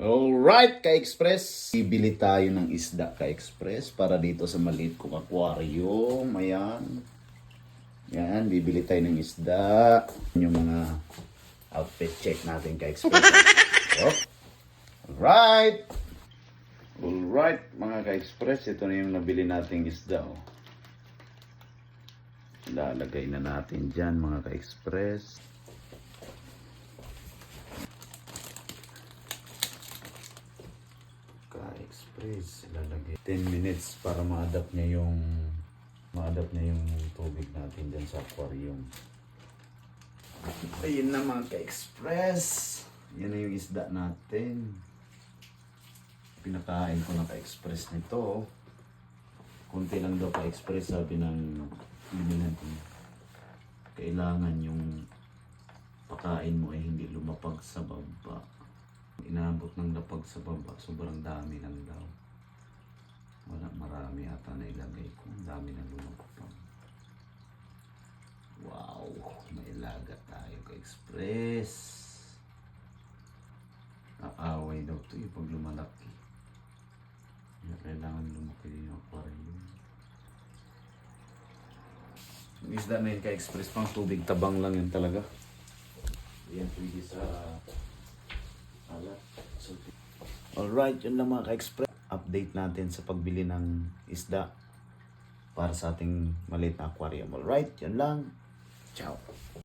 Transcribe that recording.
Alright, ka-express. Bibili tayo ng isda, ka-express, para dito sa maliit kong aquarium. Ayan. Yan, bibili tayo ng isda. Yung mga outfit check natin, ka-express. Oh. Alright. Alright, mga ka-express. Ito na yung nabili nating isda. Oh. Lalagay na natin dyan, mga ka-express. Ka-express, ilalagay 10 minutes para ma-adapt niya yung tubig natin dyan sa aquarium. Ayun na, mga ka-express. Yan na yung isda natin. Pinakain ko na ka-express nito. Kunti lang daw ka-express, sabi ng natin. Kailangan yung pakain mo ay hindi lumapag sa baba. Inabot ng lapag sa baba, sobrang dami lang daw. Wala, marami ata na ilagay ko. Ang dami na lumapag. Wow, may laga tayo, ka-express. Aaway daw ito yung pag lumalaki. Kailangan lumaki din yung aquarium. Yung isda na yun, ka-express, pang tubig tabang lang yun talaga. Yan pwede sa alat. Alright, yun lang mga ka-express. Update natin sa pagbili ng isda para sa ating maliit na aquarium. Alright, yun lang. Ciao.